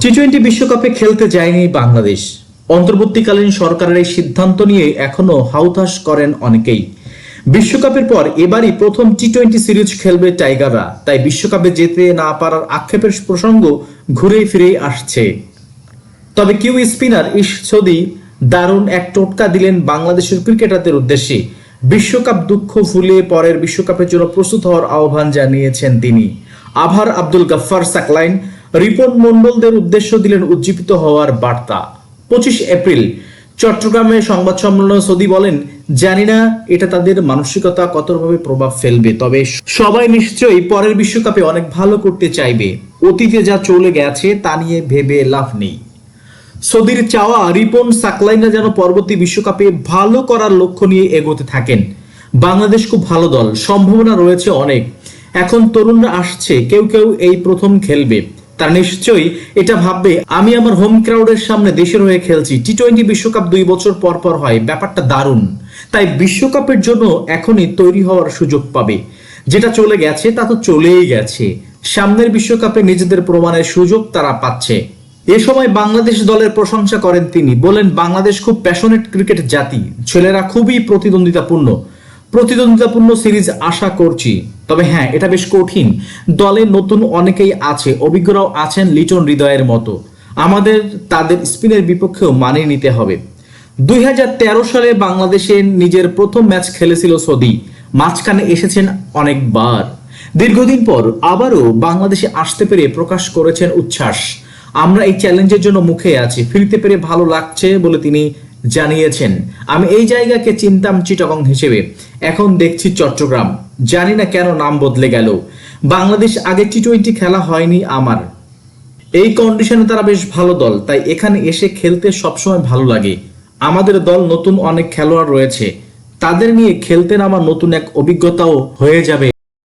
টি-20 বিশ্বকাপে খেলতে যায়নি বাংলাদেশ। অন্তর্বর্তীকালীন সরকারের এই সিদ্ধান্ত নিয়ে এখনো হাউতাশ করেন অনেকেই। বিশ্বকাপের পর এবারই প্রথম টি-20 সিরিজ খেলবে টাইগাররা, তাই বিশ্বকাপে যেতে না পারার আক্ষেপের প্রসঙ্গ ঘুরে ফিরে আসছে। তবে কিউ স্পিনার ইশসদি দারুণ এক টোটকা দিলেন বাংলাদেশের ক্রিকেটারদের উদ্দেশ্যে। বিশ্বকাপ দুঃখ ভুলে পরের বিশ্বকাপের জন্য প্রস্তুত হওয়ার আহ্বান জানিয়েছেন তিনি। আভার আব্দুল গাফফার সাকলাইন রিপন মন্ডলদের উদ্দেশ্য দিলেন উজ্জীবিত হওয়ার বার্তা। 25 এপ্রিল চট্টগ্রামে সংবাদ সম্মেলনে সদি বলেন, জানি না এটা তাদের মানসিকতা কতভাবে প্রভাব ফেলবে, তবে সবাই নিশ্চয়ই পরের বিশ্বকাপে অনেক ভালো করতে চাইবে। অতীতে যা চলে গেছে তা নিয়ে ভেবে লাভ নেই। সদির চাওয়া রিপন সাকলাইনরা যেন পরবর্তী বিশ্বকাপে ভালো করার লক্ষ্য নিয়ে এগোতে থাকেন। বাংলাদেশ খুব ভালো দল, সম্ভাবনা রয়েছে অনেক। এখন তরুণরা আসছে, কেউ কেউ এই প্রথম খেলবে, তার নিশ্চয়ই এটা ভাববে আমি আমার হোম ক্রাউডের সামনে দেশের হয়ে খেলছি। টি-20 বিশ্বকাপ 2 বছর পর পর হয়, ব্যাপারটা দারুণ। তাই বিশ্বকাপের জন্য এখনই তৈরি হওয়ার সুযোগ পাবে। যেটা চলে গেছে তা তো চলেই গেছে, সামনের বিশ্বকাপে নিজেদের প্রমাণের সুযোগ তারা পাচ্ছে। এ সময় বাংলাদেশ দলের প্রশংসা করেন তিনি, বলেন বাংলাদেশ খুব প্যাশনেট ক্রিকেট জাতি, ছেলেরা খুবই প্রতিদ্বন্দ্বিতাপূর্ণ সিরিজ আশা করছি। তবে হ্যাঁ, এটা বেশ কঠিন। দলে নতুন অনেকেই আছে, অভিজ্ঞরাও আছেন লিটন হৃদয়ের মতো। আমাদের তাদের স্পিনের বিপক্ষেও মানিয়ে নিতে হবে। 2013 সালে বাংলাদেশে নিজের প্রথম ম্যাচ খেলেছিল সদি, মাঝখানে এসেছেন অনেকবার। দীর্ঘদিন পর আবারও বাংলাদেশে আসতে পেরে প্রকাশ করেছেন উচ্ছ্বাস। আমরা এই চ্যালেঞ্জের জন্য মুখে আছি, ফিরতে পেরে ভালো লাগছে বলে তিনি জানিয়েছেন। আমি এই জায়গাকে চিনতাম চিটাগং হিসেবে, এখন দেখছি চট্টগ্রাম। জানি না কেন নাম বদলে গেল। বাংলাদেশ আগে টি-20 খেলা হয়নি আমার। এই কন্ডিশনে তারা বেশ ভালো দল, তাই এখানে এসে খেলতে সবসময় ভালো লাগে। আমাদের দল নতুন অনেক খেলোয়াড় রয়েছে, তাদের নিয়ে খেলতে নামা নতুন এক অভিজ্ঞতাও হয়ে যাবে।